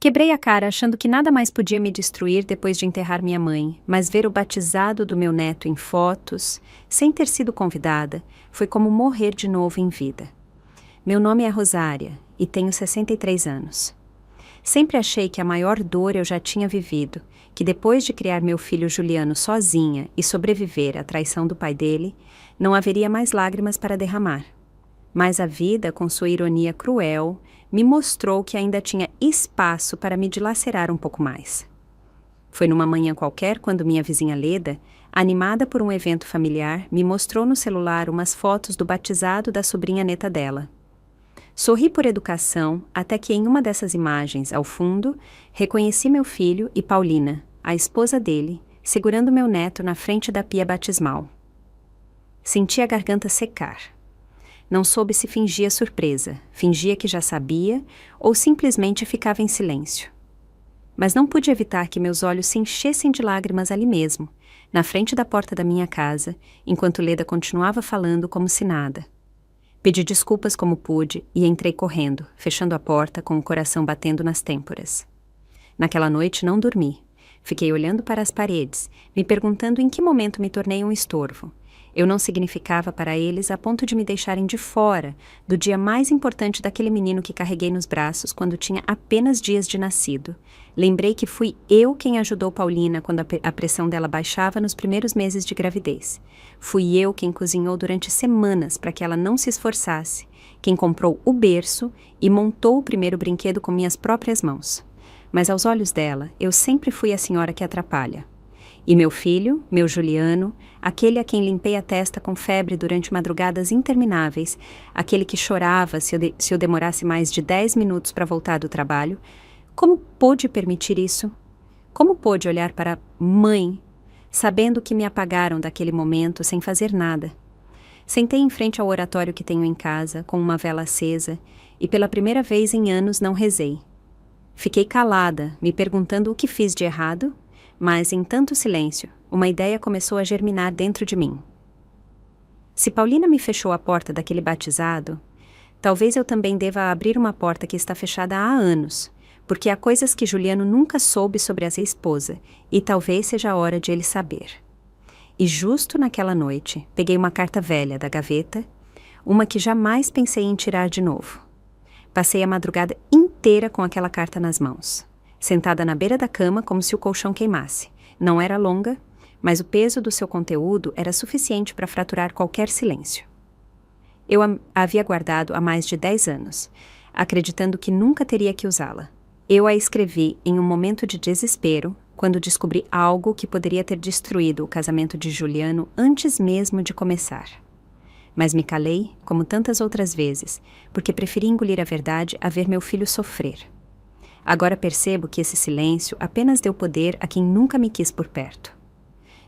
Quebrei a cara achando que nada mais podia me destruir depois de enterrar minha mãe, mas ver o batizado do meu neto em fotos, sem ter sido convidada, foi como morrer de novo em vida. Meu nome é Rosária e tenho 63 anos. Sempre achei que a maior dor eu já tinha vivido, que depois de criar meu filho Juliano sozinha e sobreviver à traição do pai dele, não haveria mais lágrimas para derramar. Mas a vida, com sua ironia cruel, me mostrou que ainda tinha espaço para me dilacerar um pouco mais. Foi numa manhã qualquer quando minha vizinha Leda, animada por um evento familiar, me mostrou no celular umas fotos do batizado da sobrinha neta dela. Sorri por educação, até que em uma dessas imagens, ao fundo, reconheci meu filho e Paulina, a esposa dele, segurando meu neto na frente da pia batismal. Senti a garganta secar. Não soube se fingia surpresa, fingia que já sabia ou simplesmente ficava em silêncio. Mas não pude evitar que meus olhos se enchessem de lágrimas ali mesmo, na frente da porta da minha casa, enquanto Leda continuava falando como se nada. Pedi desculpas como pude e entrei correndo, fechando a porta com o coração batendo nas têmporas. Naquela noite não dormi. Fiquei olhando para as paredes, me perguntando em que momento me tornei um estorvo. Eu não significava para eles a ponto de me deixarem de fora do dia mais importante daquele menino que carreguei nos braços quando tinha apenas dias de nascido. Lembrei que fui eu quem ajudou Paulina quando a pressão dela baixava nos primeiros meses de gravidez. Fui eu quem cozinhou durante semanas para que ela não se esforçasse, quem comprou o berço e montou o primeiro brinquedo com minhas próprias mãos. Mas aos olhos dela, eu sempre fui a senhora que atrapalha. E meu filho, meu Juliano, aquele a quem limpei a testa com febre durante madrugadas intermináveis, aquele que chorava se eu demorasse mais de 10 minutos para voltar do trabalho, como pôde permitir isso? Como pôde olhar para mãe, sabendo que me apagaram daquele momento sem fazer nada? Sentei em frente ao oratório que tenho em casa, com uma vela acesa, e pela primeira vez em anos não rezei. Fiquei calada, me perguntando o que fiz de errado, mas em tanto silêncio, uma ideia começou a germinar dentro de mim. Se Paulina me fechou a porta daquele batizado, talvez eu também deva abrir uma porta que está fechada há anos, porque há coisas que Juliano nunca soube sobre essa esposa, e talvez seja a hora de ele saber. E justo naquela noite, peguei uma carta velha da gaveta, uma que jamais pensei em tirar de novo. Passei a madrugada inteira com aquela carta nas mãos, sentada na beira da cama como se o colchão queimasse. Não era longa, mas o peso do seu conteúdo era suficiente para fraturar qualquer silêncio. Eu a havia guardado há mais de 10 anos, acreditando que nunca teria que usá-la. Eu a escrevi em um momento de desespero, quando descobri algo que poderia ter destruído o casamento de Juliano antes mesmo de começar. Mas me calei, como tantas outras vezes, porque preferi engolir a verdade a ver meu filho sofrer. Agora percebo que esse silêncio apenas deu poder a quem nunca me quis por perto.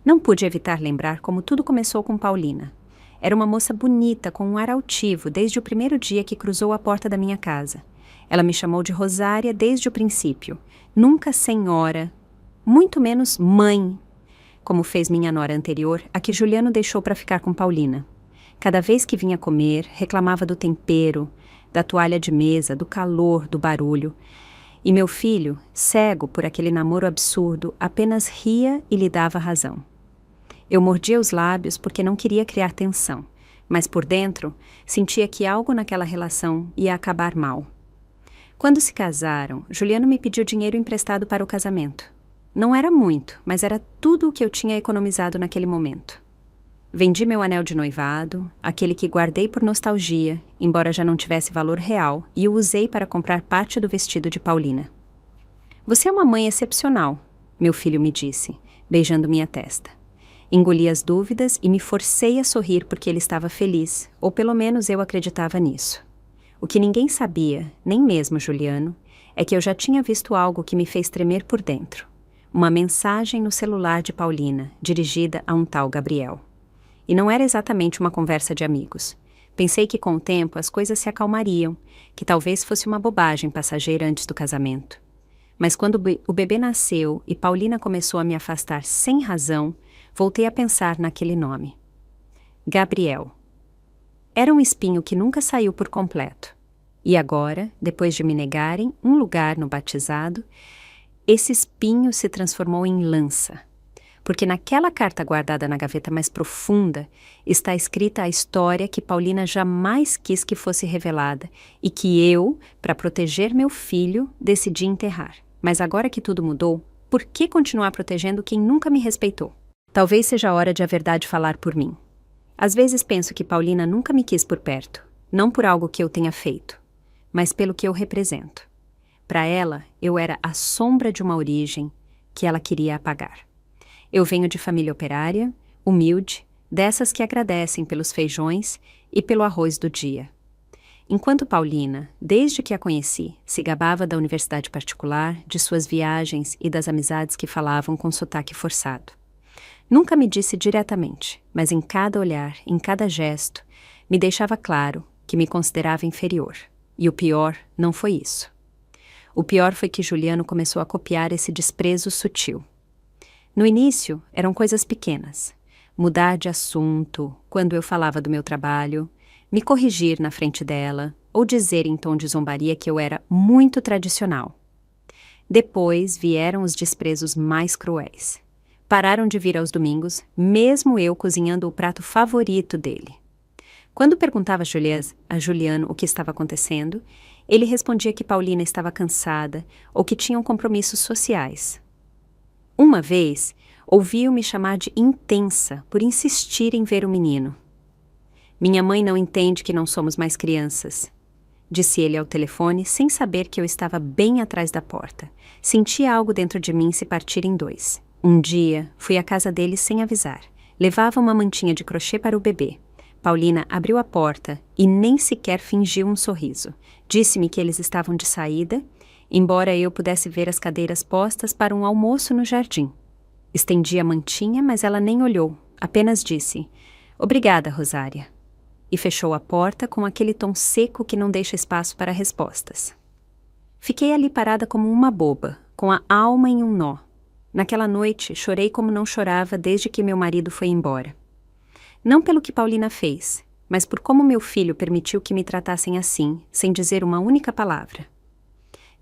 Não pude evitar lembrar como tudo começou com Paulina. Era uma moça bonita, com um ar altivo, desde o primeiro dia que cruzou a porta da minha casa. Ela me chamou de Rosária desde o princípio, nunca senhora, muito menos mãe, como fez minha nora anterior, a que Juliano deixou para ficar com Paulina. Cada vez que vinha comer, reclamava do tempero, da toalha de mesa, do calor, do barulho. E meu filho, cego por aquele namoro absurdo, apenas ria e lhe dava razão. Eu mordia os lábios porque não queria criar tensão, mas por dentro sentia que algo naquela relação ia acabar mal. Quando se casaram, Juliano me pediu dinheiro emprestado para o casamento. Não era muito, mas era tudo o que eu tinha economizado naquele momento. Vendi meu anel de noivado, aquele que guardei por nostalgia, embora já não tivesse valor real, e o usei para comprar parte do vestido de Paulina. "Você é uma mãe excepcional", meu filho me disse, beijando minha testa. Engoli as dúvidas e me forcei a sorrir porque ele estava feliz, ou pelo menos eu acreditava nisso. O que ninguém sabia, nem mesmo Juliano, é que eu já tinha visto algo que me fez tremer por dentro. Uma mensagem no celular de Paulina, dirigida a um tal Gabriel. E não era exatamente uma conversa de amigos. Pensei que com o tempo as coisas se acalmariam, que talvez fosse uma bobagem passageira antes do casamento. Mas quando o bebê nasceu e Paulina começou a me afastar sem razão, voltei a pensar naquele nome. Gabriel. Era um espinho que nunca saiu por completo. E agora, depois de me negarem um lugar no batizado, esse espinho se transformou em lança. Porque naquela carta guardada na gaveta mais profunda está escrita a história que Paulina jamais quis que fosse revelada e que eu, para proteger meu filho, decidi enterrar. Mas agora que tudo mudou, por que continuar protegendo quem nunca me respeitou? Talvez seja a hora de a verdade falar por mim. Às vezes penso que Paulina nunca me quis por perto, não por algo que eu tenha feito, mas pelo que eu represento. Para ela, eu era a sombra de uma origem que ela queria apagar. Eu venho de família operária, humilde, dessas que agradecem pelos feijões e pelo arroz do dia. Enquanto Paulina, desde que a conheci, se gabava da universidade particular, de suas viagens e das amizades que falavam com sotaque forçado. Nunca me disse diretamente, mas em cada olhar, em cada gesto, me deixava claro que me considerava inferior. E o pior não foi isso. O pior foi que Juliano começou a copiar esse desprezo sutil. No início, eram coisas pequenas. Mudar de assunto, quando eu falava do meu trabalho, me corrigir na frente dela, ou dizer em tom de zombaria que eu era muito tradicional. Depois vieram os desprezos mais cruéis. Pararam de vir aos domingos, mesmo eu cozinhando o prato favorito dele. Quando perguntava a Juliano o que estava acontecendo, ele respondia que Paulina estava cansada ou que tinham compromissos sociais. Uma vez, ouviu-me chamar de intensa por insistir em ver o menino. Minha mãe não entende que não somos mais crianças, disse ele ao telefone sem saber que eu estava bem atrás da porta. Sentia algo dentro de mim se partir em dois. Um dia, fui à casa dele sem avisar. Levava uma mantinha de crochê para o bebê. Paulina abriu a porta e nem sequer fingiu um sorriso. Disse-me que eles estavam de saída, embora eu pudesse ver as cadeiras postas para um almoço no jardim. Estendi a mantinha, mas ela nem olhou. Apenas disse, "Obrigada, Rosária." E fechou a porta com aquele tom seco que não deixa espaço para respostas. Fiquei ali parada como uma boba, com a alma em um nó. Naquela noite, chorei como não chorava desde que meu marido foi embora. Não pelo que Paulina fez, mas por como meu filho permitiu que me tratassem assim, sem dizer uma única palavra.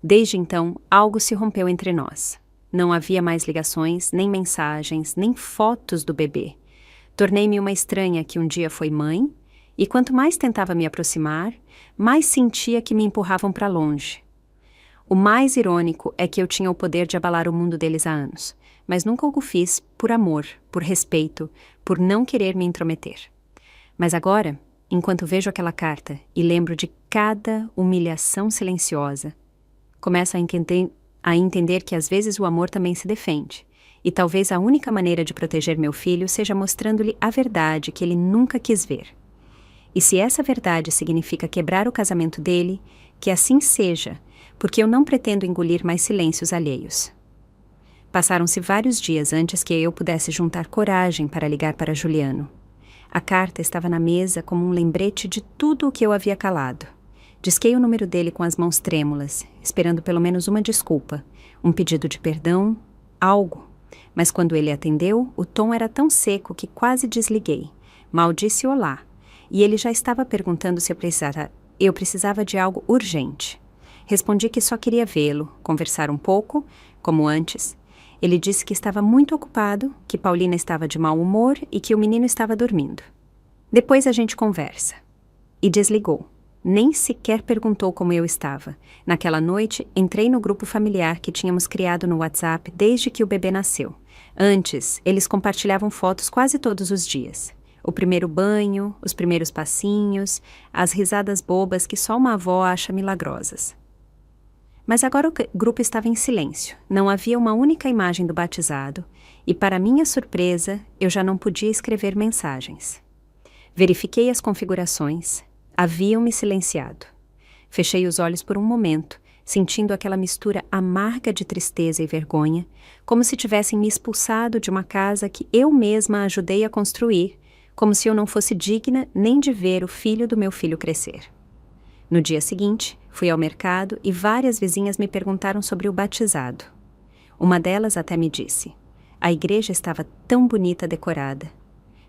Desde então, algo se rompeu entre nós. Não havia mais ligações, nem mensagens, nem fotos do bebê. Tornei-me uma estranha que um dia foi mãe, e quanto mais tentava me aproximar, mais sentia que me empurravam para longe. O mais irônico é que eu tinha o poder de abalar o mundo deles há anos, mas nunca o fiz por amor, por respeito, por não querer me intrometer. Mas agora, enquanto vejo aquela carta e lembro de cada humilhação silenciosa, começo a entender que às vezes o amor também se defende, e talvez a única maneira de proteger meu filho seja mostrando-lhe a verdade que ele nunca quis ver. E se essa verdade significa quebrar o casamento dele, que assim seja, porque eu não pretendo engolir mais silêncios alheios. Passaram-se vários dias antes que eu pudesse juntar coragem para ligar para Juliano. A carta estava na mesa como um lembrete de tudo o que eu havia calado. Disquei o número dele com as mãos trêmulas, esperando pelo menos uma desculpa, um pedido de perdão, algo. Mas quando ele atendeu, o tom era tão seco que quase desliguei. Mal disse olá, e ele já estava perguntando se eu precisava de algo urgente. Respondi que só queria vê-lo, conversar um pouco, como antes. Ele disse que estava muito ocupado, que Paulina estava de mau humor e que o menino estava dormindo. Depois a gente conversa. E desligou. Nem sequer perguntou como eu estava. Naquela noite, entrei no grupo familiar que tínhamos criado no WhatsApp desde que o bebê nasceu. Antes, eles compartilhavam fotos quase todos os dias. O primeiro banho, os primeiros passinhos, as risadas bobas que só uma avó acha milagrosas. Mas agora o grupo estava em silêncio. Não havia uma única imagem do batizado e, para minha surpresa, eu já não podia escrever mensagens. Verifiquei as configurações. Haviam-me silenciado. Fechei os olhos por um momento, sentindo aquela mistura amarga de tristeza e vergonha, como se tivessem me expulsado de uma casa que eu mesma ajudei a construir, como se eu não fosse digna nem de ver o filho do meu filho crescer. No dia seguinte, fui ao mercado e várias vizinhas me perguntaram sobre o batizado. Uma delas até me disse, a igreja estava tão bonita decorada.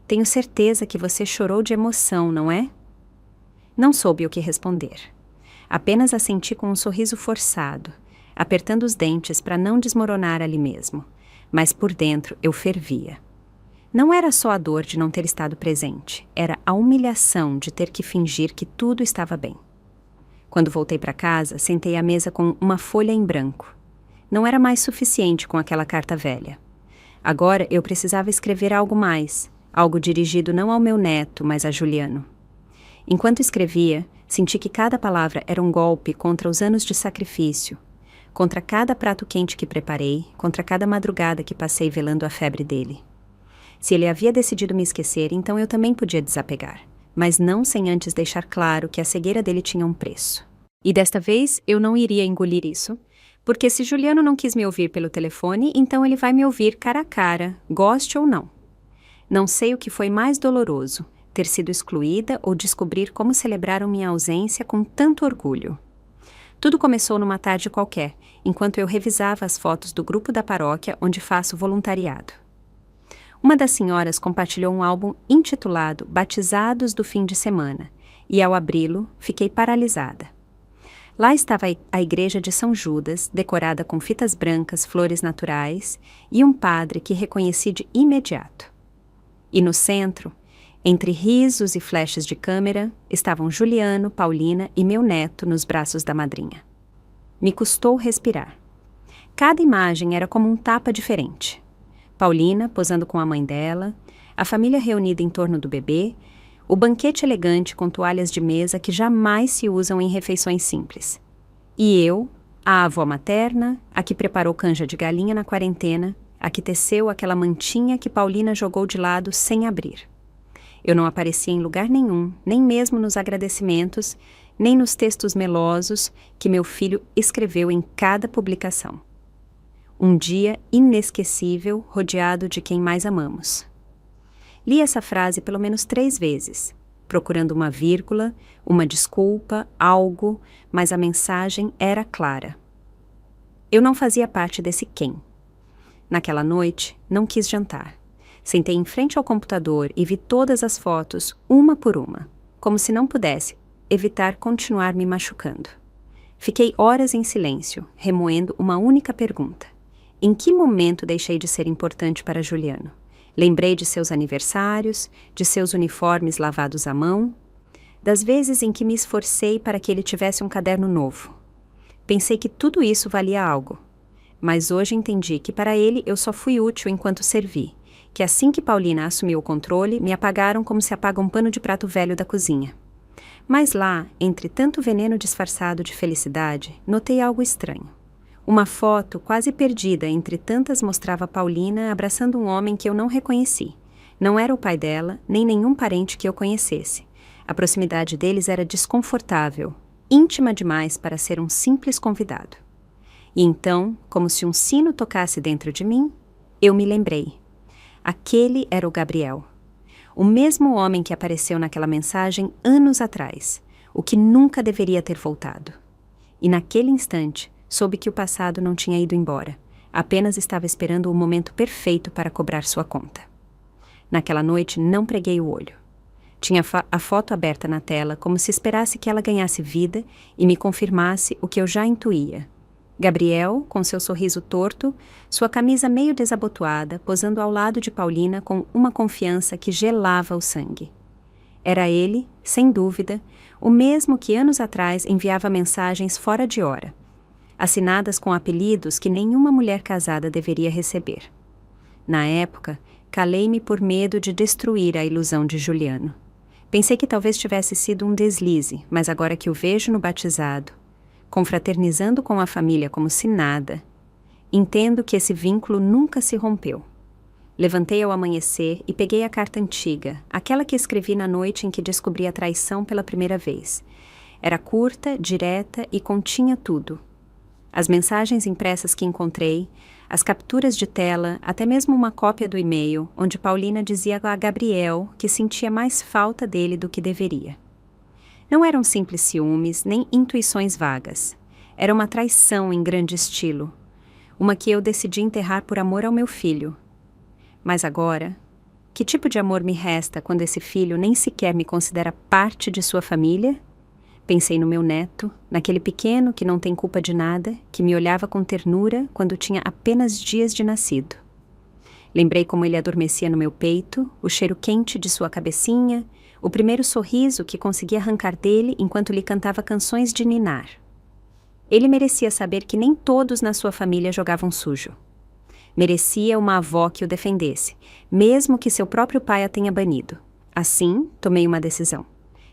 Tenho certeza que você chorou de emoção, não é? Não soube o que responder. Apenas assenti com um sorriso forçado, apertando os dentes para não desmoronar ali mesmo, mas por dentro eu fervia. Não era só a dor de não ter estado presente, era a humilhação de ter que fingir que tudo estava bem. Quando voltei para casa, sentei à mesa com uma folha em branco. Não era mais suficiente com aquela carta velha. Agora eu precisava escrever algo mais, algo dirigido não ao meu neto, mas a Juliano. Enquanto escrevia, senti que cada palavra era um golpe contra os anos de sacrifício, contra cada prato quente que preparei, contra cada madrugada que passei velando a febre dele. Se ele havia decidido me esquecer, então eu também podia desapegar, mas não sem antes deixar claro que a cegueira dele tinha um preço. E desta vez eu não iria engolir isso, porque se Juliano não quis me ouvir pelo telefone, então ele vai me ouvir cara a cara, goste ou não. Não sei o que foi mais doloroso, ter sido excluída ou descobrir como celebraram minha ausência com tanto orgulho. Tudo começou numa tarde qualquer, enquanto eu revisava as fotos do grupo da paróquia onde faço voluntariado. Uma das senhoras compartilhou um álbum intitulado Batizados do Fim de Semana, e ao abri-lo, fiquei paralisada. Lá estava a igreja de São Judas, decorada com fitas brancas, flores naturais, e um padre que reconheci de imediato. E no centro, entre risos e flashes de câmera, estavam Juliano, Paulina e meu neto nos braços da madrinha. Me custou respirar. Cada imagem era como um tapa diferente. Paulina posando com a mãe dela, a família reunida em torno do bebê, o banquete elegante com toalhas de mesa que jamais se usam em refeições simples. E eu, a avó materna, a que preparou canja de galinha na quarentena, a que teceu aquela mantinha que Paulina jogou de lado sem abrir. Eu não aparecia em lugar nenhum, nem mesmo nos agradecimentos, nem nos textos melosos que meu filho escreveu em cada publicação. Um dia inesquecível, rodeado de quem mais amamos. Li essa frase pelo menos 3 vezes, procurando uma vírgula, uma desculpa, algo, mas a mensagem era clara. Eu não fazia parte desse quem. Naquela noite, não quis jantar. Sentei em frente ao computador e vi todas as fotos, uma por uma, como se não pudesse evitar continuar me machucando. Fiquei horas em silêncio, remoendo uma única pergunta. Em que momento deixei de ser importante para Juliano? Lembrei de seus aniversários, de seus uniformes lavados à mão, das vezes em que me esforcei para que ele tivesse um caderno novo. Pensei que tudo isso valia algo, mas hoje entendi que para ele eu só fui útil enquanto servi, que assim que Paulina assumiu o controle, me apagaram como se apaga um pano de prato velho da cozinha. Mas lá, entre tanto veneno disfarçado de felicidade, notei algo estranho. Uma foto quase perdida entre tantas mostrava Paulina abraçando um homem que eu não reconheci. Não era o pai dela, nem nenhum parente que eu conhecesse. A proximidade deles era desconfortável, íntima demais para ser um simples convidado. E então, como se um sino tocasse dentro de mim, eu me lembrei. Aquele era o Gabriel. O mesmo homem que apareceu naquela mensagem anos atrás, o que nunca deveria ter voltado. E naquele instante, soube que o passado não tinha ido embora, apenas estava esperando o momento perfeito para cobrar sua conta. Naquela noite não preguei o olho. Tinha a foto aberta na tela como se esperasse que ela ganhasse vida e me confirmasse o que eu já intuía. Gabriel, com seu sorriso torto, sua camisa meio desabotoada, posando ao lado de Paulina com uma confiança que gelava o sangue. Era ele, sem dúvida, o mesmo que anos atrás enviava mensagens fora de hora, assinadas com apelidos que nenhuma mulher casada deveria receber. Na época, calei-me por medo de destruir a ilusão de Juliano. Pensei que talvez tivesse sido um deslize, mas agora que o vejo no batizado, confraternizando com a família como se nada, entendo que esse vínculo nunca se rompeu. Levantei ao amanhecer e peguei a carta antiga, aquela que escrevi na noite em que descobri a traição pela primeira vez. Era curta, direta e continha tudo. As mensagens impressas que encontrei, as capturas de tela, até mesmo uma cópia do e-mail, onde Paulina dizia a Gabriel que sentia mais falta dele do que deveria. Não eram simples ciúmes, nem intuições vagas. Era uma traição em grande estilo, uma que eu decidi enterrar por amor ao meu filho. Mas agora, que tipo de amor me resta quando esse filho nem sequer me considera parte de sua família? Pensei no meu neto, naquele pequeno que não tem culpa de nada, que me olhava com ternura quando tinha apenas dias de nascido. Lembrei como ele adormecia no meu peito, o cheiro quente de sua cabecinha, o primeiro sorriso que consegui arrancar dele enquanto lhe cantava canções de ninar. Ele merecia saber que nem todos na sua família jogavam sujo. Merecia uma avó que o defendesse, mesmo que seu próprio pai a tenha banido. Assim, tomei uma decisão.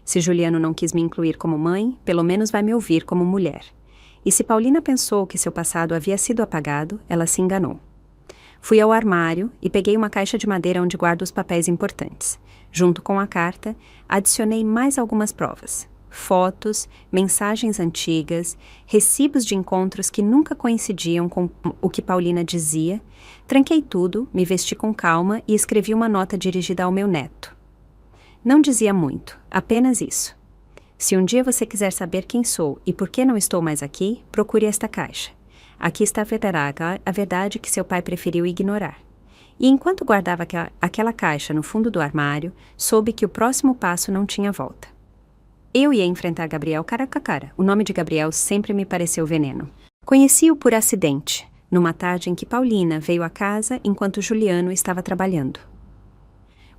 Se Juliano não quis me incluir como mãe, pelo menos vai me ouvir como mulher. E se Paulina pensou que seu passado havia sido apagado, ela se enganou. Fui ao armário e peguei uma caixa de madeira onde guardo os papéis importantes. Junto com a carta, adicionei mais algumas provas. Fotos, mensagens antigas, recibos de encontros que nunca coincidiam com o que Paulina dizia. Tranquei tudo, me vesti com calma e escrevi uma nota dirigida ao meu neto. Não dizia muito, apenas isso. Se um dia você quiser saber quem sou e por que não estou mais aqui, procure esta caixa. Aqui está a verdade que seu pai preferiu ignorar. E enquanto guardava aquela caixa no fundo do armário, soube que o próximo passo não tinha volta. Eu ia enfrentar Gabriel cara a cara. O nome de Gabriel sempre me pareceu veneno. Conheci-o por acidente, numa tarde em que Paulina veio à casa enquanto Juliano estava trabalhando.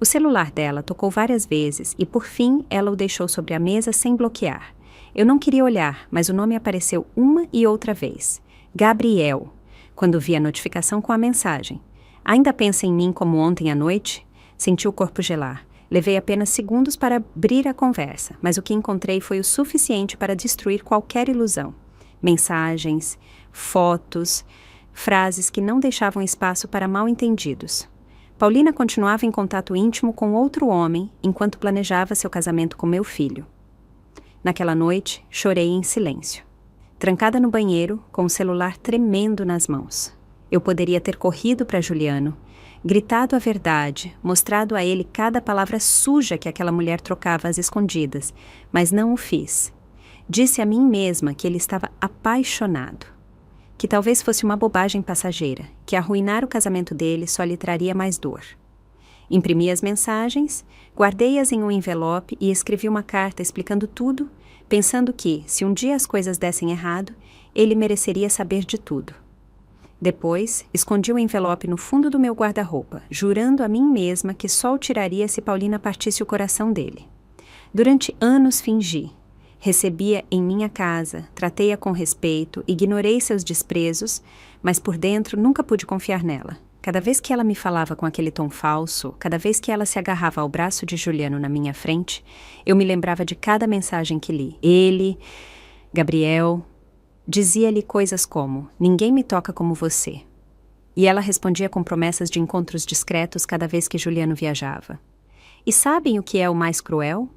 O celular dela tocou várias vezes e, por fim, ela o deixou sobre a mesa sem bloquear. Eu não queria olhar, mas o nome apareceu uma e outra vez. Gabriel, quando vi a notificação com a mensagem. Ainda pensa em mim como ontem à noite? Senti o corpo gelar. Levei apenas segundos para abrir a conversa, mas o que encontrei foi o suficiente para destruir qualquer ilusão. Mensagens, fotos, frases que não deixavam espaço para mal-entendidos. Paulina continuava em contato íntimo com outro homem enquanto planejava seu casamento com meu filho. Naquela noite, chorei em silêncio. Trancada no banheiro, com o celular tremendo nas mãos. Eu poderia ter corrido para Juliano, gritado a verdade, mostrado a ele cada palavra suja que aquela mulher trocava às escondidas, mas não o fiz. Disse a mim mesma que ele estava apaixonado. Que talvez fosse uma bobagem passageira, que arruinar o casamento dele só lhe traria mais dor. Imprimi as mensagens, guardei-as em um envelope e escrevi uma carta explicando tudo, pensando que, se um dia as coisas dessem errado, ele mereceria saber de tudo. Depois, escondi o envelope no fundo do meu guarda-roupa, jurando a mim mesma que só o tiraria se Paulina partisse o coração dele. Durante anos fingi. Recebia em minha casa, tratei-a com respeito, ignorei seus desprezos, mas por dentro nunca pude confiar nela. Cada vez que ela me falava com aquele tom falso, cada vez que ela se agarrava ao braço de Juliano na minha frente, eu me lembrava de cada mensagem que li. Ele, Gabriel, dizia-lhe coisas como, ninguém me toca como você. E ela respondia com promessas de encontros discretos cada vez que Juliano viajava. E sabem o que é o mais cruel?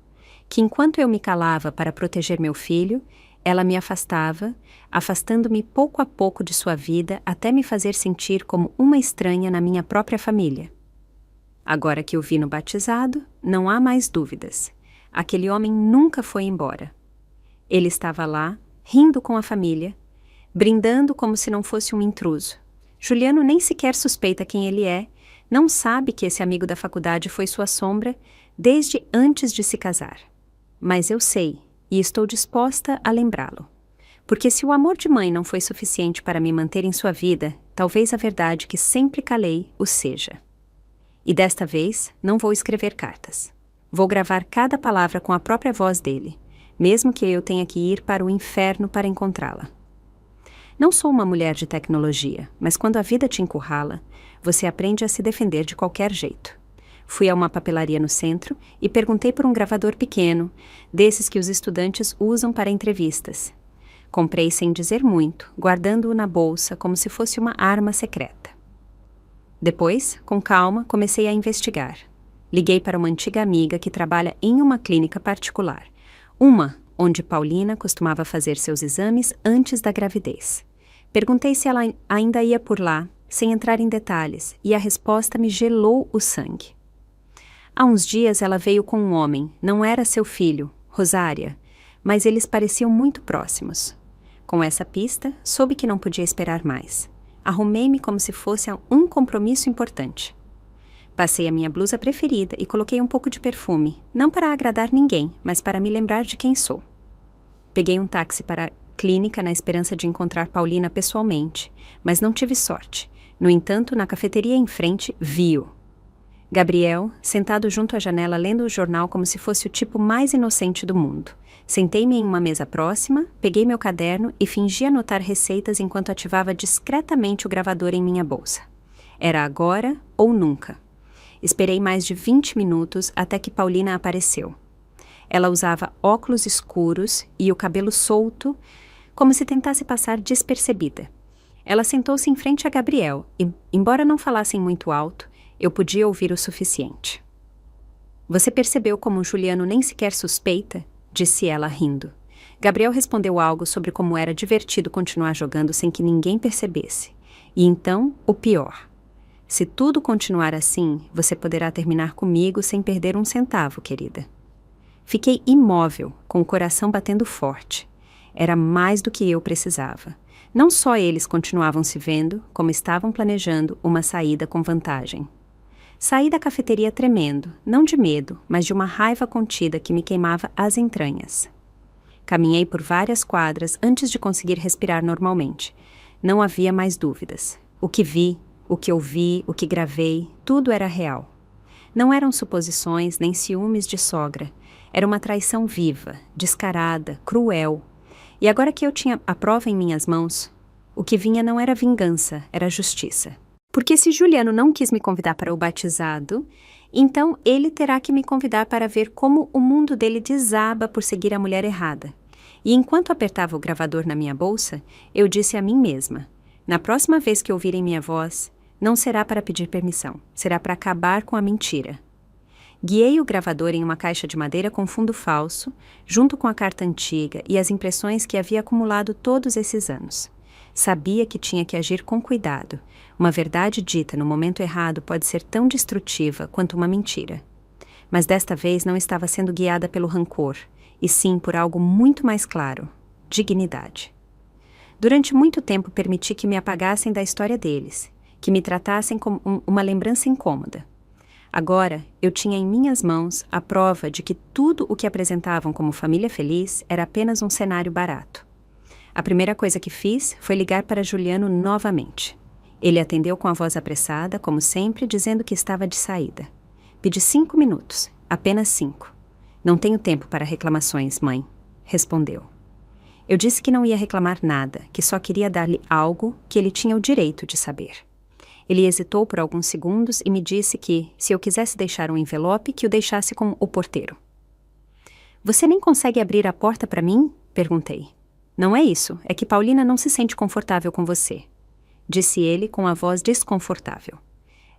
Que enquanto eu me calava para proteger meu filho, ela me afastava, afastando-me pouco a pouco de sua vida até me fazer sentir como uma estranha na minha própria família. Agora que o vi no batizado, não há mais dúvidas. Aquele homem nunca foi embora. Ele estava lá, rindo com a família, brindando como se não fosse um intruso. Juliano nem sequer suspeita quem ele é, não sabe que esse amigo da faculdade foi sua sombra desde antes de se casar. Mas eu sei, e estou disposta a lembrá-lo. Porque se o amor de mãe não foi suficiente para me manter em sua vida, talvez a verdade que sempre calei o seja. E desta vez, não vou escrever cartas. Vou gravar cada palavra com a própria voz dele, mesmo que eu tenha que ir para o inferno para encontrá-la. Não sou uma mulher de tecnologia, mas quando a vida te encurrala, você aprende a se defender de qualquer jeito. Fui a uma papelaria no centro e perguntei por um gravador pequeno, desses que os estudantes usam para entrevistas. Comprei sem dizer muito, guardando-o na bolsa como se fosse uma arma secreta. Depois, com calma, comecei a investigar. Liguei para uma antiga amiga que trabalha em uma clínica particular, uma onde Paulina costumava fazer seus exames antes da gravidez. Perguntei se ela ainda ia por lá, sem entrar em detalhes, e a resposta me gelou o sangue. Há uns dias ela veio com um homem, não era seu filho, Rosária, mas eles pareciam muito próximos. Com essa pista, soube que não podia esperar mais. Arrumei-me como se fosse um compromisso importante. Passei a minha blusa preferida e coloquei um pouco de perfume, não para agradar ninguém, mas para me lembrar de quem sou. Peguei um táxi para a clínica na esperança de encontrar Paulina pessoalmente, mas não tive sorte. No entanto, na cafeteria em frente, vi-o. Gabriel, sentado junto à janela lendo o jornal como se fosse o tipo mais inocente do mundo. Sentei-me em uma mesa próxima, peguei meu caderno e fingi anotar receitas enquanto ativava discretamente o gravador em minha bolsa. Era agora ou nunca. Esperei mais de 20 minutos até que Paulina apareceu. Ela usava óculos escuros e o cabelo solto, como se tentasse passar despercebida. Ela sentou-se em frente a Gabriel e, embora não falassem muito alto, eu podia ouvir o suficiente. Você percebeu como Juliano nem sequer suspeita? Disse ela rindo. Gabriel respondeu algo sobre como era divertido continuar jogando sem que ninguém percebesse. E então, o pior. Se tudo continuar assim, você poderá terminar comigo sem perder um centavo, querida. Fiquei imóvel, com o coração batendo forte. Era mais do que eu precisava. Não só eles continuavam se vendo, como estavam planejando uma saída com vantagem. Saí da cafeteria tremendo, não de medo, mas de uma raiva contida que me queimava as entranhas. Caminhei por várias quadras antes de conseguir respirar normalmente. Não havia mais dúvidas. O que vi, o que ouvi, o que gravei, tudo era real. Não eram suposições nem ciúmes de sogra. Era uma traição viva, descarada, cruel. E agora que eu tinha a prova em minhas mãos, o que vinha não era vingança, era justiça. Porque se Juliano não quis me convidar para o batizado, então ele terá que me convidar para ver como o mundo dele desaba por seguir a mulher errada. E enquanto apertava o gravador na minha bolsa, eu disse a mim mesma, na próxima vez que ouvirem minha voz, não será para pedir permissão, será para acabar com a mentira. Guiei o gravador em uma caixa de madeira com fundo falso, junto com a carta antiga e as impressões que havia acumulado todos esses anos. Sabia que tinha que agir com cuidado. Uma verdade dita no momento errado pode ser tão destrutiva quanto uma mentira. Mas desta vez não estava sendo guiada pelo rancor, e sim por algo muito mais claro: dignidade. Durante muito tempo permiti que me apagassem da história deles, que me tratassem como uma lembrança incômoda. Agora, eu tinha em minhas mãos a prova de que tudo o que apresentavam como família feliz era apenas um cenário barato. A primeira coisa que fiz foi ligar para Juliano novamente. Ele atendeu com a voz apressada, como sempre, dizendo que estava de saída. Pedi 5 minutos, apenas 5. Não tenho tempo para reclamações, mãe, respondeu. Eu disse que não ia reclamar nada, que só queria dar-lhe algo que ele tinha o direito de saber. Ele hesitou por alguns segundos e me disse que, se eu quisesse deixar um envelope, que o deixasse com o porteiro. Você nem consegue abrir a porta para mim? Perguntei. Não é isso, é que Paulina não se sente confortável com você, disse ele com a voz desconfortável.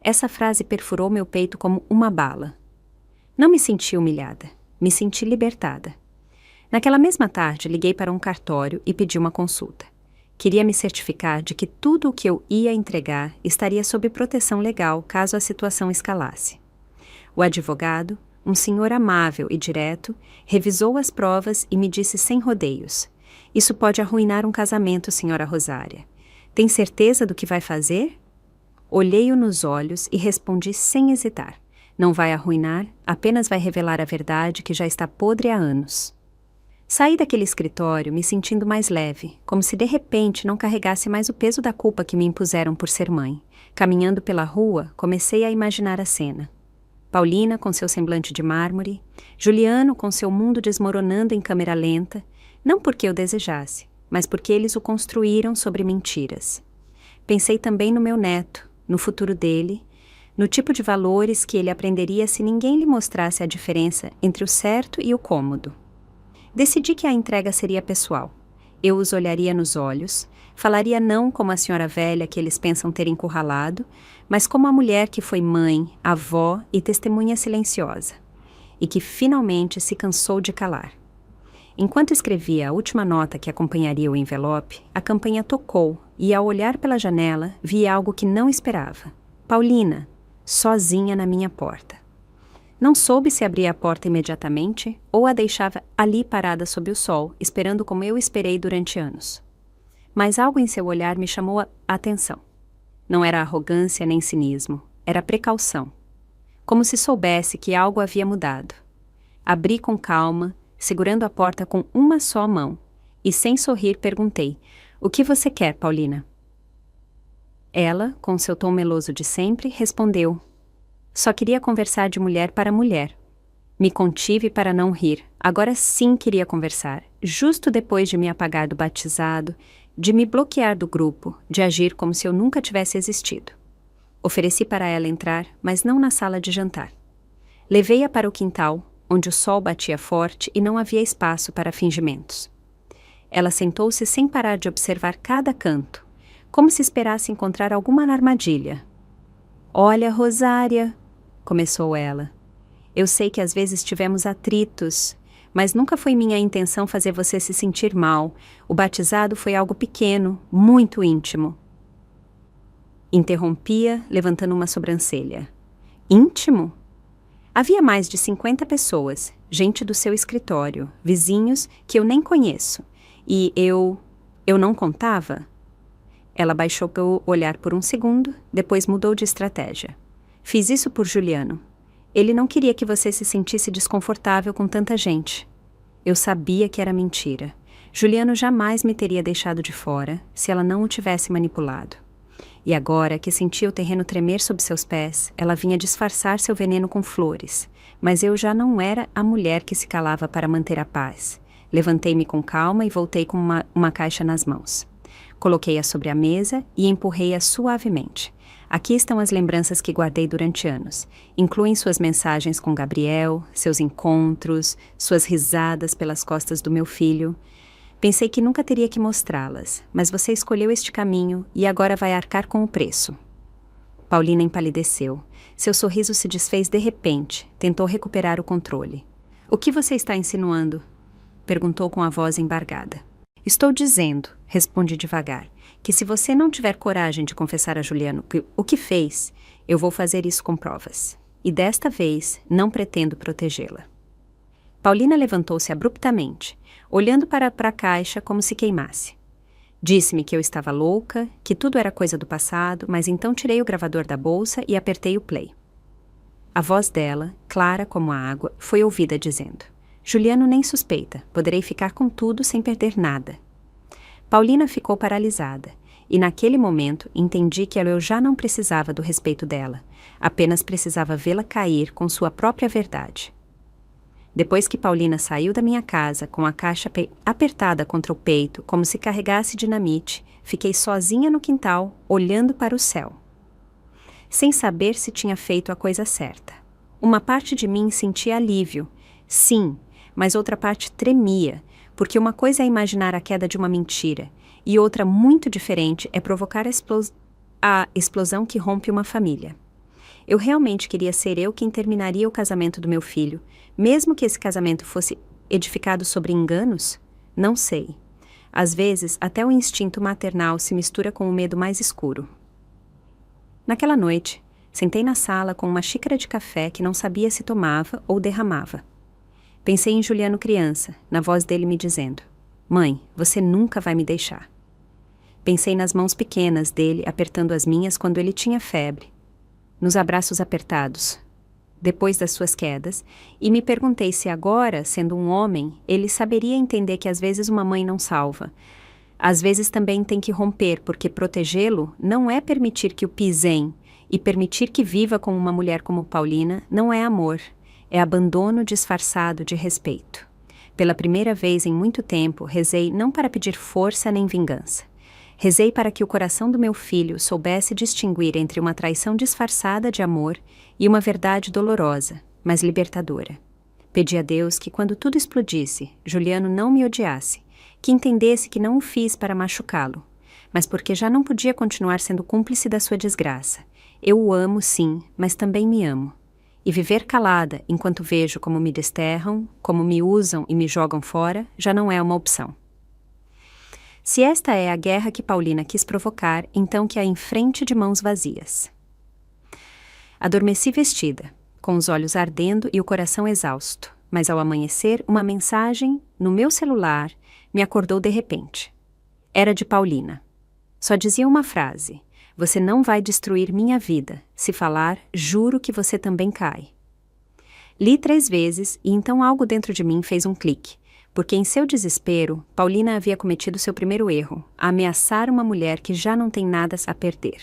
Essa frase perfurou meu peito como uma bala. Não me senti humilhada, me senti libertada. Naquela mesma tarde, liguei para um cartório e pedi uma consulta. Queria me certificar de que tudo o que eu ia entregar estaria sob proteção legal caso a situação escalasse. O advogado, um senhor amável e direto, revisou as provas e me disse sem rodeios: isso pode arruinar um casamento, senhora Rosária. Tem certeza do que vai fazer? Olhei-o nos olhos e respondi sem hesitar. Não vai arruinar, apenas vai revelar a verdade que já está podre há anos. Saí daquele escritório me sentindo mais leve, como se de repente não carregasse mais o peso da culpa que me impuseram por ser mãe. Caminhando pela rua, comecei a imaginar a cena. Paulina com seu semblante de mármore, Juliano com seu mundo desmoronando em câmera lenta, não porque eu desejasse, mas porque eles o construíram sobre mentiras. Pensei também no meu neto, no futuro dele, no tipo de valores que ele aprenderia se ninguém lhe mostrasse a diferença entre o certo e o cômodo. Decidi que a entrega seria pessoal. Eu os olharia nos olhos, falaria não como a senhora velha que eles pensam ter encurralado, mas como a mulher que foi mãe, avó e testemunha silenciosa, e que finalmente se cansou de calar. Enquanto escrevia a última nota que acompanharia o envelope, a campainha tocou e, ao olhar pela janela, vi algo que não esperava. Paulina, sozinha na minha porta. Não soube se abria a porta imediatamente ou a deixava ali parada sob o sol, esperando como eu esperei durante anos. Mas algo em seu olhar me chamou a atenção. Não era arrogância nem cinismo, era precaução. Como se soubesse que algo havia mudado. Abri com calma, segurando a porta com uma só mão, e, sem sorrir, perguntei: "O que você quer, Paulina?" Ela, com seu tom meloso de sempre, respondeu: "Só queria conversar de mulher para mulher." Me contive para não rir. Agora sim queria conversar, justo depois de me apagar do batizado, de me bloquear do grupo, de agir como se eu nunca tivesse existido. Ofereci para ela entrar, mas não na sala de jantar. Levei-a para o quintal, onde o sol batia forte e não havia espaço para fingimentos. Ela sentou-se sem parar de observar cada canto, como se esperasse encontrar alguma armadilha. "Olha, Rosária", começou ela. "Eu sei que às vezes tivemos atritos, mas nunca foi minha intenção fazer você se sentir mal. O batizado foi algo pequeno, muito íntimo." Interrompia, levantando uma sobrancelha. "Íntimo?" Havia mais de 50 pessoas, gente do seu escritório, vizinhos que eu nem conheço. E eu não contava? Ela baixou o olhar por um segundo, depois mudou de estratégia. "Fiz isso por Juliano. Ele não queria que você se sentisse desconfortável com tanta gente." Eu sabia que era mentira. Juliano jamais me teria deixado de fora se ela não o tivesse manipulado. E agora que sentia o terreno tremer sob seus pés, ela vinha disfarçar seu veneno com flores. Mas eu já não era a mulher que se calava para manter a paz. Levantei-me com calma e voltei com uma caixa nas mãos. Coloquei-a sobre a mesa e empurrei-a suavemente. Aqui estão as lembranças que guardei durante anos. Incluem suas mensagens com Gabriel, seus encontros, suas risadas pelas costas do meu filho. Pensei que nunca teria que mostrá-las, mas você escolheu este caminho e agora vai arcar com o preço. Paulina empalideceu. Seu sorriso se desfez de repente. Tentou recuperar o controle. "O que você está insinuando?" perguntou com a voz embargada. "Estou dizendo", respondi devagar, "que se você não tiver coragem de confessar a Juliano o que fez, eu vou fazer isso com provas. E desta vez não pretendo protegê-la." Paulina levantou-se abruptamente, olhando para a caixa como se queimasse. Disse-me que eu estava louca, que tudo era coisa do passado, mas então tirei o gravador da bolsa e apertei o play. A voz dela, clara como a água, foi ouvida dizendo: "Juliano nem suspeita, poderei ficar com tudo sem perder nada." Paulina ficou paralisada, e naquele momento entendi que eu já não precisava do respeito dela, apenas precisava vê-la cair com sua própria verdade. Depois que Paulina saiu da minha casa com a caixa apertada contra o peito, como se carregasse dinamite, fiquei sozinha no quintal, olhando para o céu. Sem saber se tinha feito a coisa certa. Uma parte de mim sentia alívio, sim, mas outra parte tremia, porque uma coisa é imaginar a queda de uma mentira, e outra muito diferente é provocar a explosão que rompe uma família. Eu realmente queria ser eu quem terminaria o casamento do meu filho, mesmo que esse casamento fosse edificado sobre enganos? Não sei. Às vezes, até o instinto maternal se mistura com o medo mais escuro. Naquela noite, sentei na sala com uma xícara de café que não sabia se tomava ou derramava. Pensei em Juliano criança, na voz dele me dizendo: "Mãe, você nunca vai me deixar." Pensei nas mãos pequenas dele apertando as minhas quando ele tinha febre, nos abraços apertados, depois das suas quedas, e me perguntei se agora, sendo um homem, ele saberia entender que às vezes uma mãe não salva. Às vezes também tem que romper, porque protegê-lo não é permitir que o pisem, e permitir que viva com uma mulher como Paulina não é amor, é abandono disfarçado de respeito. Pela primeira vez em muito tempo, rezei não para pedir força nem vingança. Rezei para que o coração do meu filho soubesse distinguir entre uma traição disfarçada de amor e uma verdade dolorosa, mas libertadora. Pedi a Deus que, quando tudo explodisse, Juliano não me odiasse, que entendesse que não o fiz para machucá-lo, mas porque já não podia continuar sendo cúmplice da sua desgraça. Eu o amo, sim, mas também me amo. E viver calada enquanto vejo como me desterram, como me usam e me jogam fora, já não é uma opção. Se esta é a guerra que Paulina quis provocar, então que a enfrente de mãos vazias. Adormeci vestida, com os olhos ardendo e o coração exausto, mas ao amanhecer uma mensagem, no meu celular, me acordou de repente. Era de Paulina. Só dizia uma frase: "Você não vai destruir minha vida. Se falar, juro que você também cai." Li 3 vezes e então algo dentro de mim fez um clique, porque em seu desespero, Paulina havia cometido seu primeiro erro, a ameaçar uma mulher que já não tem nada a perder.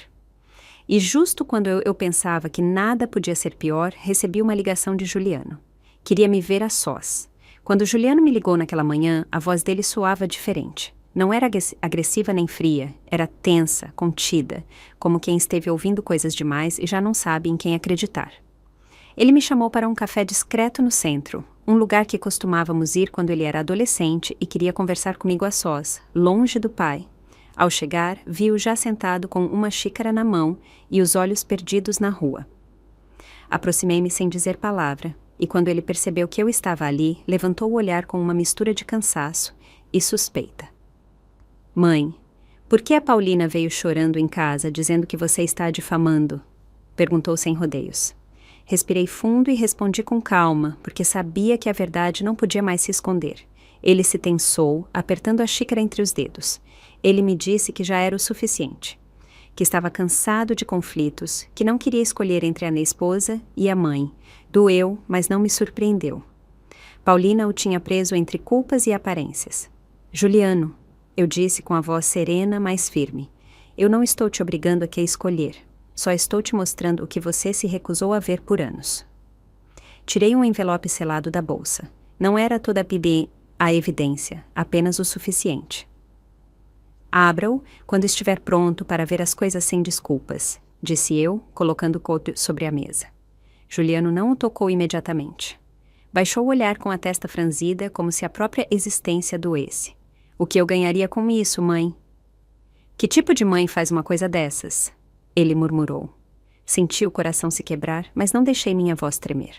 E justo quando eu pensava que nada podia ser pior, recebi uma ligação de Juliano. Queria me ver a sós. Quando Juliano me ligou naquela manhã, a voz dele soava diferente. Não era agressiva nem fria, era tensa, contida, como quem esteve ouvindo coisas demais e já não sabe em quem acreditar. Ele me chamou para um café discreto no centro, um lugar que costumávamos ir quando ele era adolescente e queria conversar comigo a sós, longe do pai. Ao chegar, vi-o já sentado com uma xícara na mão e os olhos perdidos na rua. Aproximei-me sem dizer palavra, e quando ele percebeu que eu estava ali, levantou o olhar com uma mistura de cansaço e suspeita. Mãe, por que a Paulina veio chorando em casa, dizendo que você está a difamando? Perguntou sem rodeios. Respirei fundo e respondi com calma, porque sabia que a verdade não podia mais se esconder. Ele se tensou, apertando a xícara entre os dedos. Ele me disse que já era o suficiente, que estava cansado de conflitos, que não queria escolher entre a esposa e a mãe. Doeu, mas não me surpreendeu. Paulina o tinha preso entre culpas e aparências. Juliano, eu disse com a voz serena, mas firme, eu não estou te obrigando a que escolher. Só estou te mostrando o que você se recusou a ver por anos. Tirei um envelope selado da bolsa. Não era toda a evidência, apenas o suficiente. Abra-o quando estiver pronto para ver as coisas sem desculpas, disse eu, colocando o copo sobre a mesa. Juliano não o tocou imediatamente. Baixou o olhar com a testa franzida, como se a própria existência doesse. O que eu ganharia com isso, mãe? Que tipo de mãe faz uma coisa dessas? Ele murmurou. Senti o coração se quebrar, mas não deixei minha voz tremer.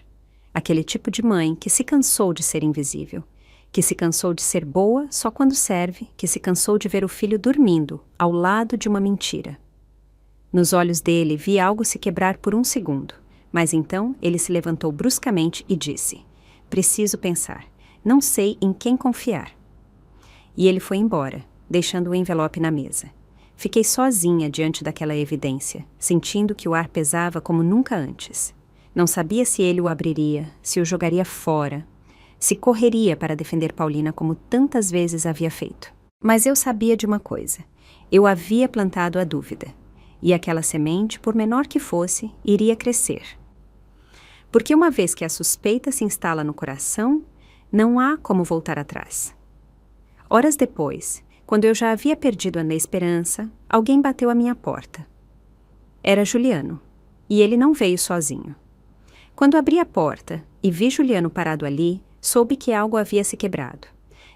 Aquele tipo de mãe que se cansou de ser invisível, que se cansou de ser boa só quando serve, que se cansou de ver o filho dormindo, ao lado de uma mentira. Nos olhos dele vi algo se quebrar por um segundo, mas então ele se levantou bruscamente e disse: preciso pensar, não sei em quem confiar. E ele foi embora, deixando o envelope na mesa. Fiquei sozinha diante daquela evidência, sentindo que o ar pesava como nunca antes. Não sabia se ele o abriria, se o jogaria fora, se correria para defender Paulina como tantas vezes havia feito. Mas eu sabia de uma coisa. Eu havia plantado a dúvida. E aquela semente, por menor que fosse, iria crescer. Porque uma vez que a suspeita se instala no coração, não há como voltar atrás. Horas depois, quando eu já havia perdido a esperança, alguém bateu à minha porta. Era Juliano, e ele não veio sozinho. Quando abri a porta e vi Juliano parado ali, soube que algo havia se quebrado.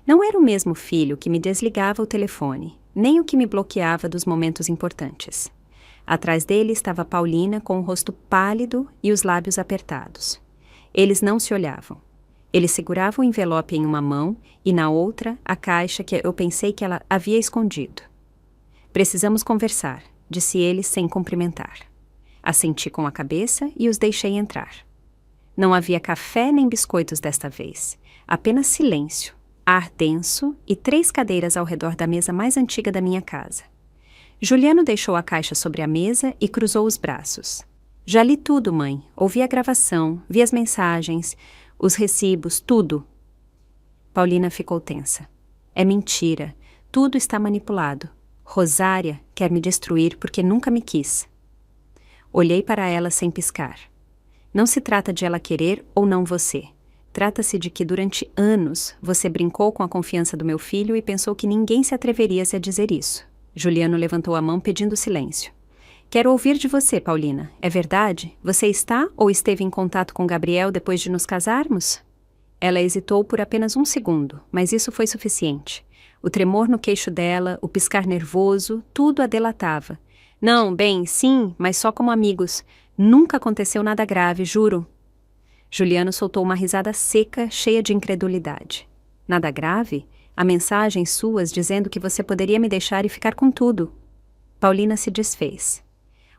Não era o mesmo filho que me desligava o telefone, nem o que me bloqueava dos momentos importantes. Atrás dele estava Paulina com o rosto pálido e os lábios apertados. Eles não se olhavam. Ele segurava o envelope em uma mão e na outra a caixa que eu pensei que ela havia escondido. Precisamos conversar, disse ele sem cumprimentar. Assenti com a cabeça e os deixei entrar. Não havia café nem biscoitos desta vez, apenas silêncio, ar denso e 3 cadeiras ao redor da mesa mais antiga da minha casa. Juliano deixou a caixa sobre a mesa e cruzou os braços. Já li tudo, mãe. Ouvi a gravação, vi as mensagens, os recibos, tudo. Paulina ficou tensa. É mentira. Tudo está manipulado. Rosária quer me destruir porque nunca me quis. Olhei para ela sem piscar. Não se trata de ela querer ou não você. Trata-se de que durante anos você brincou com a confiança do meu filho e pensou que ninguém se atreveria a dizer isso. Juliano levantou a mão pedindo silêncio. Quero ouvir de você, Paulina. É verdade? Você está ou esteve em contato com Gabriel depois de nos casarmos? Ela hesitou por apenas um segundo, mas isso foi suficiente. O tremor no queixo dela, o piscar nervoso, tudo a delatava. Não, bem, sim, mas só como amigos. Nunca aconteceu nada grave, juro. Juliano soltou uma risada seca, cheia de incredulidade. Nada grave? Há mensagens suas dizendo que você poderia me deixar e ficar com tudo. Paulina se desfez.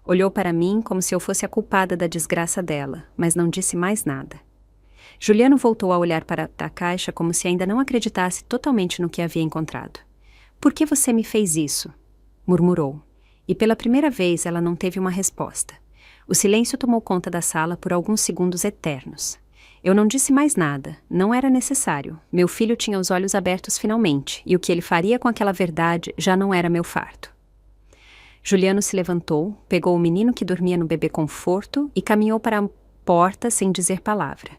Olhou para mim como se eu fosse a culpada da desgraça dela, mas não disse mais nada. Juliano voltou a olhar para a caixa como se ainda não acreditasse totalmente no que havia encontrado. Por que você me fez isso? Murmurou. E pela primeira vez ela não teve uma resposta. O silêncio tomou conta da sala por alguns segundos eternos. Eu não disse mais nada, não era necessário. Meu filho tinha os olhos abertos finalmente, e o que ele faria com aquela verdade já não era meu fardo. Juliano se levantou, pegou o menino que dormia no bebê conforto e caminhou para a porta sem dizer palavra.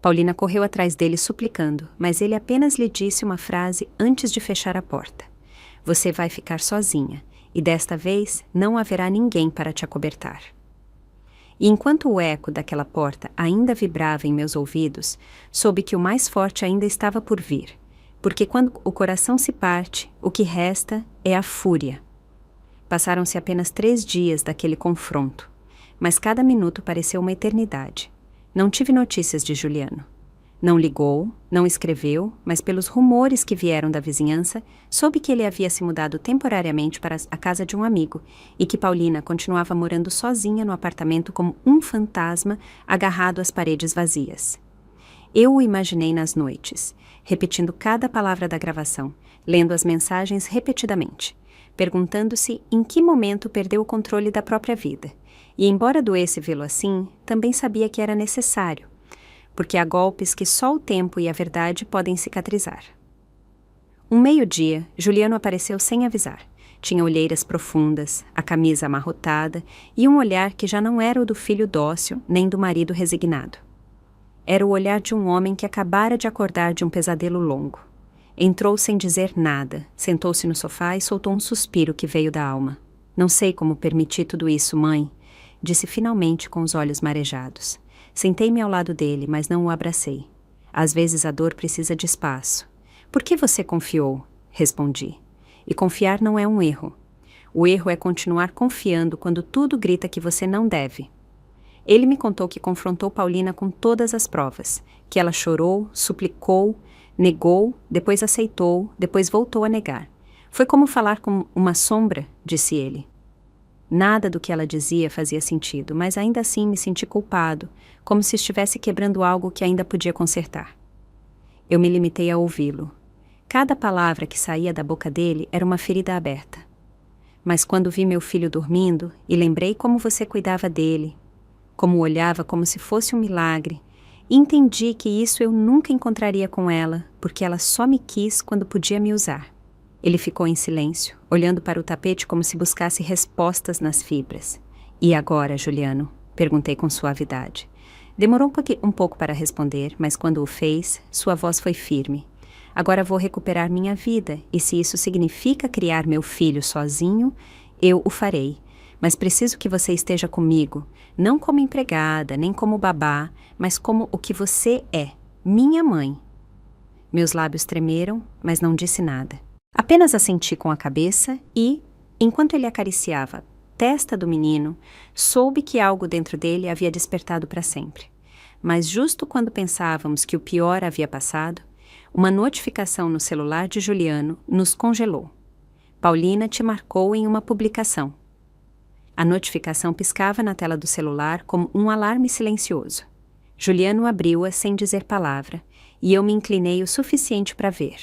Paulina correu atrás dele suplicando, mas ele apenas lhe disse uma frase antes de fechar a porta. Você vai ficar sozinha, e desta vez não haverá ninguém para te acobertar. E enquanto o eco daquela porta ainda vibrava em meus ouvidos, soube que o mais forte ainda estava por vir, porque quando o coração se parte, o que resta é a fúria. Passaram-se apenas 3 dias daquele confronto, mas cada minuto pareceu uma eternidade. Não tive notícias de Juliano. Não ligou, não escreveu, mas pelos rumores que vieram da vizinhança, soube que ele havia se mudado temporariamente para a casa de um amigo e que Paulina continuava morando sozinha no apartamento como um fantasma agarrado às paredes vazias. Eu o imaginei nas noites, repetindo cada palavra da gravação, lendo as mensagens repetidamente, perguntando-se em que momento perdeu o controle da própria vida. E embora doesse vê-lo assim, também sabia que era necessário, porque há golpes que só o tempo e a verdade podem cicatrizar. Um meio-dia, Juliano apareceu sem avisar. Tinha olheiras profundas, a camisa amarrotada e um olhar que já não era o do filho dócil nem do marido resignado. Era o olhar de um homem que acabara de acordar de um pesadelo longo. Entrou sem dizer nada, sentou-se no sofá e soltou um suspiro que veio da alma. Não sei como permiti tudo isso, mãe, disse finalmente com os olhos marejados. Sentei-me ao lado dele, mas não o abracei. Às vezes a dor precisa de espaço. Por que você confiou? Respondi. E confiar não é um erro. O erro é continuar confiando quando tudo grita que você não deve. Ele me contou que confrontou Paulina com todas as provas, que ela chorou, suplicou, negou, depois aceitou, depois voltou a negar. Foi como falar com uma sombra, disse ele. Nada do que ela dizia fazia sentido, mas ainda assim me senti culpado, como se estivesse quebrando algo que ainda podia consertar. Eu me limitei a ouvi-lo. Cada palavra que saía da boca dele era uma ferida aberta. Mas quando vi meu filho dormindo e lembrei como você cuidava dele, como o olhava como se fosse um milagre, e entendi que isso eu nunca encontraria com ela, porque ela só me quis quando podia me usar. Ele ficou em silêncio, olhando para o tapete como se buscasse respostas nas fibras. E agora, Juliano? Perguntei com suavidade. Demorou um pouco para responder, mas quando o fez, sua voz foi firme. Agora vou recuperar minha vida, e se isso significa criar meu filho sozinho, eu o farei. Mas preciso que você esteja comigo, não como empregada, nem como babá, mas como o que você é, minha mãe. Meus lábios tremeram, mas não disse nada. Apenas assenti com a cabeça e, enquanto ele acariciava a testa do menino, soube que algo dentro dele havia despertado para sempre. Mas justo quando pensávamos que o pior havia passado, uma notificação no celular de Juliano nos congelou. Paulina te marcou em uma publicação. A notificação piscava na tela do celular como um alarme silencioso. Juliano abriu-a sem dizer palavra, e eu me inclinei o suficiente para ver.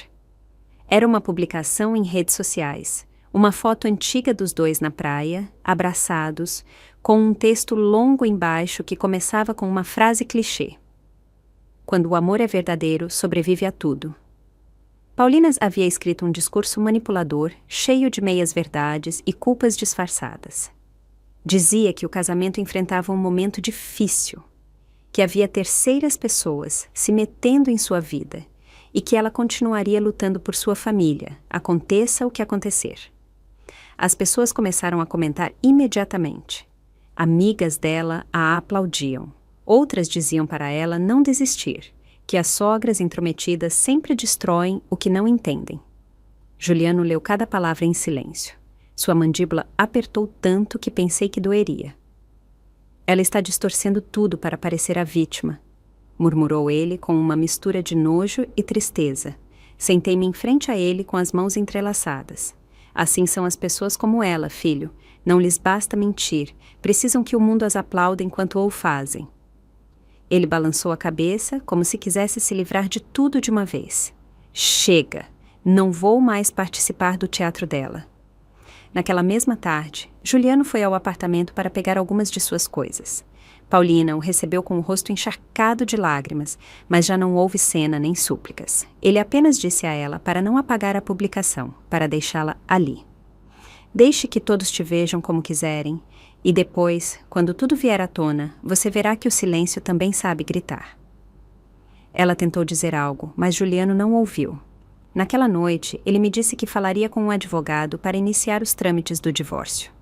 Era uma publicação em redes sociais, uma foto antiga dos dois na praia, abraçados, com um texto longo embaixo que começava com uma frase clichê. Quando o amor é verdadeiro, sobrevive a tudo. Paulina havia escrito um discurso manipulador, cheio de meias-verdades e culpas disfarçadas. Dizia que o casamento enfrentava um momento difícil, que havia terceiras pessoas se metendo em sua vida, e que ela continuaria lutando por sua família, aconteça o que acontecer. As pessoas começaram a comentar imediatamente. Amigas dela a aplaudiam. Outras diziam para ela não desistir, que as sogras intrometidas sempre destroem o que não entendem. Juliano leu cada palavra em silêncio. Sua mandíbula apertou tanto que pensei que doeria. Ela está distorcendo tudo para parecer a vítima, murmurou ele com uma mistura de nojo e tristeza. Sentei-me em frente a ele com as mãos entrelaçadas. Assim são as pessoas como ela, filho. Não lhes basta mentir. Precisam que o mundo as aplaude enquanto o fazem. Ele balançou a cabeça, como se quisesse se livrar de tudo de uma vez. Chega! Não vou mais participar do teatro dela. Naquela mesma tarde, Juliano foi ao apartamento para pegar algumas de suas coisas. Paulina o recebeu com o rosto encharcado de lágrimas, mas já não houve cena nem súplicas. Ele apenas disse a ela para não apagar a publicação, para deixá-la ali. Deixe que todos te vejam como quiserem, e depois, quando tudo vier à tona, você verá que o silêncio também sabe gritar. Ela tentou dizer algo, mas Juliano não ouviu. Naquela noite, ele me disse que falaria com um advogado para iniciar os trâmites do divórcio.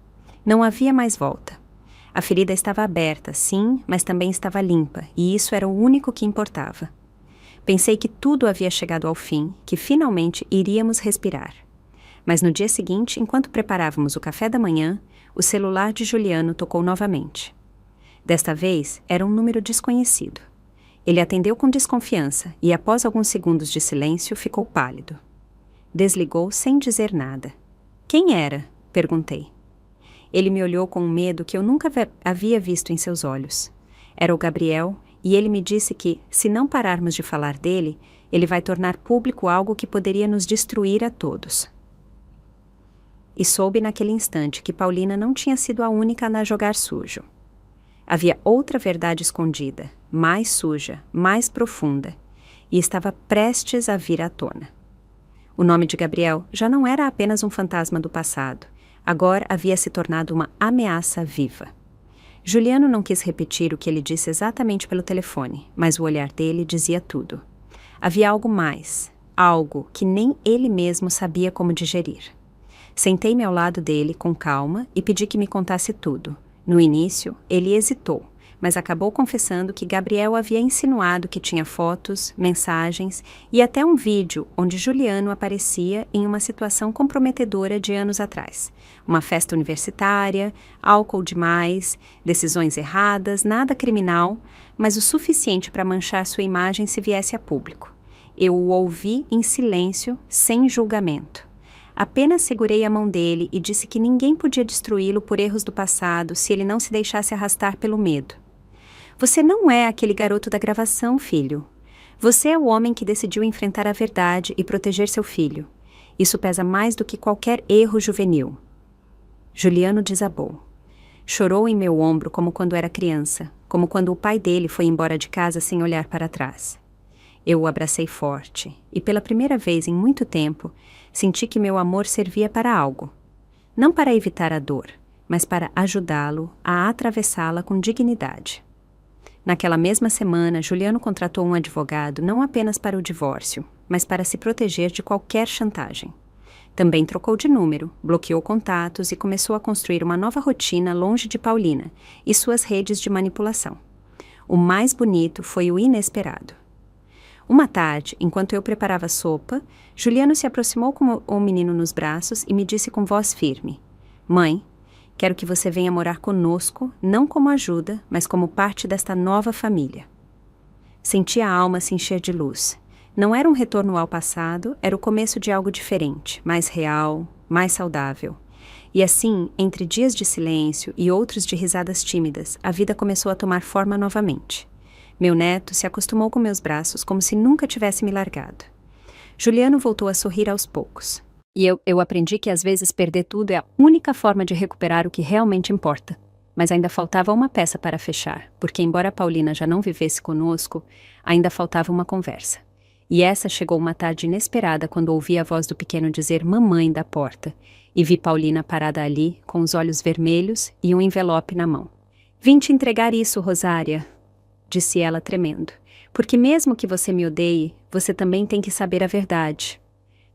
Não havia mais volta. A ferida estava aberta, sim, mas também estava limpa, e isso era o único que importava. Pensei que tudo havia chegado ao fim, que finalmente iríamos respirar. Mas no dia seguinte, enquanto preparávamos o café da manhã, o celular de Juliano tocou novamente. Desta vez, era um número desconhecido. Ele atendeu com desconfiança e, após alguns segundos de silêncio, ficou pálido. Desligou sem dizer nada. Quem era? Perguntei. Ele me olhou com um medo que eu nunca havia visto em seus olhos. Era o Gabriel, e ele me disse que, se não pararmos de falar dele, ele vai tornar público algo que poderia nos destruir a todos. E soube naquele instante que Paulina não tinha sido a única a jogar sujo. Havia outra verdade escondida, mais suja, mais profunda, e estava prestes a vir à tona. O nome de Gabriel já não era apenas um fantasma do passado, agora havia se tornado uma ameaça viva. Juliano não quis repetir o que ele disse exatamente pelo telefone, mas o olhar dele dizia tudo. Havia algo mais, algo que nem ele mesmo sabia como digerir. Sentei-me ao lado dele com calma e pedi que me contasse tudo. No início, ele hesitou, mas acabou confessando que Gabriel havia insinuado que tinha fotos, mensagens e até um vídeo onde Juliano aparecia em uma situação comprometedora de anos atrás. Uma festa universitária, álcool demais, decisões erradas, nada criminal, mas o suficiente para manchar sua imagem se viesse a público. Eu o ouvi em silêncio, sem julgamento. Apenas segurei a mão dele e disse que ninguém podia destruí-lo por erros do passado se ele não se deixasse arrastar pelo medo. Você não é aquele garoto da gravação, filho. Você é o homem que decidiu enfrentar a verdade e proteger seu filho. Isso pesa mais do que qualquer erro juvenil. Juliano desabou. Chorou em meu ombro como quando era criança, como quando o pai dele foi embora de casa sem olhar para trás. Eu o abracei forte, e pela primeira vez em muito tempo, senti que meu amor servia para algo. Não para evitar a dor, mas para ajudá-lo a atravessá-la com dignidade. Naquela mesma semana, Juliano contratou um advogado não apenas para o divórcio, mas para se proteger de qualquer chantagem. Também trocou de número, bloqueou contatos e começou a construir uma nova rotina longe de Paulina e suas redes de manipulação. O mais bonito foi o inesperado. Uma tarde, enquanto eu preparava sopa, Juliano se aproximou com o menino nos braços e me disse com voz firme: "Mãe, quero que você venha morar conosco, não como ajuda, mas como parte desta nova família." Senti a alma se encher de luz. Não era um retorno ao passado, era o começo de algo diferente, mais real, mais saudável. E assim, entre dias de silêncio e outros de risadas tímidas, a vida começou a tomar forma novamente. Meu neto se acostumou com meus braços como se nunca tivesse me largado. Juliano voltou a sorrir aos poucos. E eu aprendi que às vezes perder tudo é a única forma de recuperar o que realmente importa. Mas ainda faltava uma peça para fechar, porque embora a Paulina já não vivesse conosco, ainda faltava uma conversa. E essa chegou uma tarde inesperada quando ouvi a voz do pequeno dizer "mamãe" da porta, e vi Paulina parada ali, com os olhos vermelhos e um envelope na mão. "Vim te entregar isso, Rosária", disse ela tremendo, "porque mesmo que você me odeie, você também tem que saber a verdade."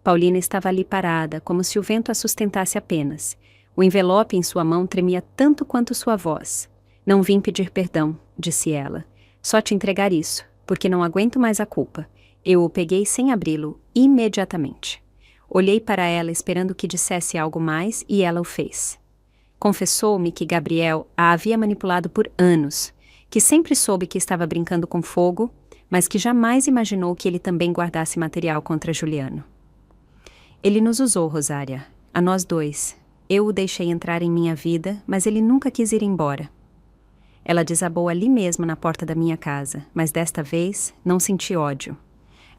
Paulina estava ali parada, como se o vento a sustentasse apenas. O envelope em sua mão tremia tanto quanto sua voz. "Não vim pedir perdão", disse ela. "Só te entregar isso, porque não aguento mais a culpa." Eu o peguei sem abri-lo, imediatamente. Olhei para ela esperando que dissesse algo mais e ela o fez. Confessou-me que Gabriel a havia manipulado por anos, que sempre soube que estava brincando com fogo, mas que jamais imaginou que ele também guardasse material contra Juliano. "Ele nos usou, Rosária, a nós dois. Eu o deixei entrar em minha vida, mas ele nunca quis ir embora." Ela desabou ali mesmo na porta da minha casa, mas desta vez não senti ódio.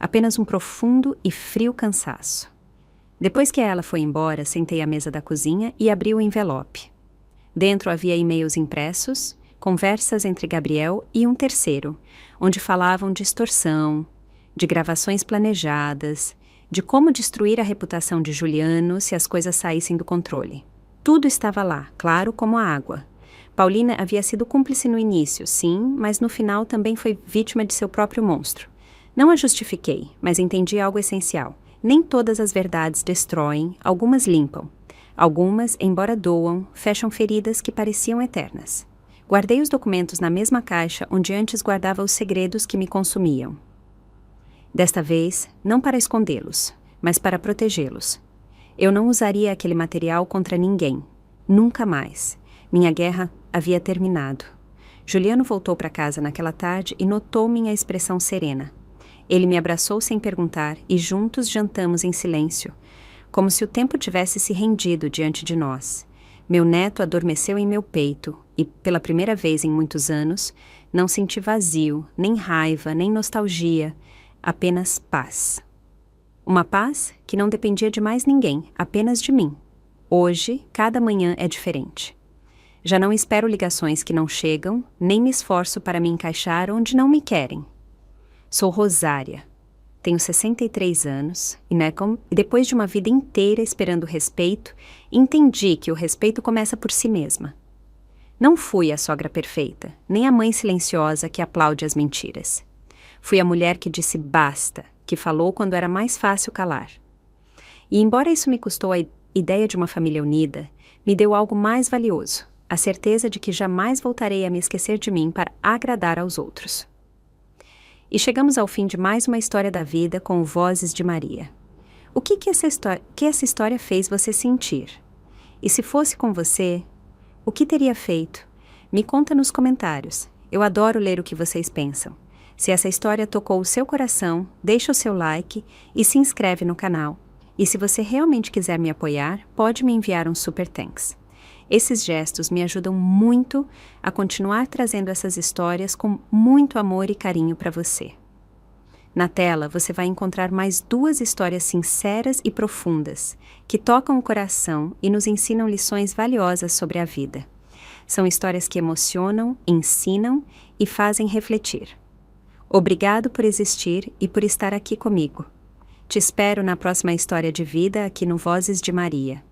Apenas um profundo e frio cansaço. Depois que ela foi embora, sentei à mesa da cozinha e abri o envelope. Dentro havia e-mails impressos, conversas entre Gabriel e um terceiro, onde falavam de extorsão, de gravações planejadas, de como destruir a reputação de Juliano se as coisas saíssem do controle. Tudo estava lá, claro como a água. Paulina havia sido cúmplice no início, sim, mas no final também foi vítima de seu próprio monstro. Não a justifiquei, mas entendi algo essencial. Nem todas as verdades destroem, algumas limpam. Algumas, embora doam, fecham feridas que pareciam eternas. Guardei os documentos na mesma caixa onde antes guardava os segredos que me consumiam. Desta vez, não para escondê-los, mas para protegê-los. Eu não usaria aquele material contra ninguém. Nunca mais. Minha guerra havia terminado. Juliano voltou para casa naquela tarde e notou minha expressão serena. Ele me abraçou sem perguntar e juntos jantamos em silêncio, como se o tempo tivesse se rendido diante de nós. Meu neto adormeceu em meu peito e, pela primeira vez em muitos anos, não senti vazio, nem raiva, nem nostalgia, apenas paz. Uma paz que não dependia de mais ninguém, apenas de mim. Hoje, cada manhã é diferente. Já não espero ligações que não chegam, nem me esforço para me encaixar onde não me querem. Sou Rosária. Tenho 63 anos e depois de uma vida inteira esperando respeito, entendi que o respeito começa por si mesma. Não fui a sogra perfeita, nem a mãe silenciosa que aplaude as mentiras. Fui a mulher que disse basta, que falou quando era mais fácil calar. E embora isso me custou a ideia de uma família unida, me deu algo mais valioso, a certeza de que jamais voltarei a me esquecer de mim para agradar aos outros. E chegamos ao fim de mais uma história da vida com Vozes de Maria. O que essa história fez você sentir? E se fosse com você, o que teria feito? Me conta nos comentários. Eu adoro ler o que vocês pensam. Se essa história tocou o seu coração, deixa o seu like e se inscreve no canal. E se você realmente quiser me apoiar, pode me enviar um super thanks. Esses gestos me ajudam muito a continuar trazendo essas histórias com muito amor e carinho para você. Na tela, você vai encontrar mais 2 histórias sinceras e profundas, que tocam o coração e nos ensinam lições valiosas sobre a vida. São histórias que emocionam, ensinam e fazem refletir. Obrigado por existir e por estar aqui comigo. Te espero na próxima história de vida aqui no Vozes de Maria.